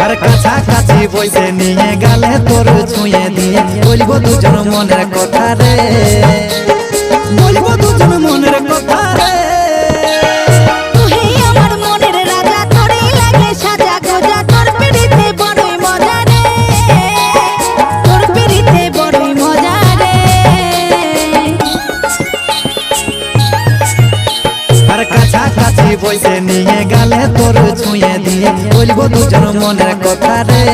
আর কাছাকাছি বসে নিয়ে গেলে তোর ছুঁয়ে দিয়ে বলবো দুজন মনের কথা রে, বলবো দুজন মনের কথা রে। তুই আমার মনের রাজা, তোরে লাগে সাজা গোজা, তোর পিড়িতে বড়ই মজা রে, তোর পিড়িতে বড়ই মজা রে। আর কাছাকাছি বসে নিয়ে গেলে তোর ছুঁয়ে দিয়ে বলবো দুজন মনের কথা রে।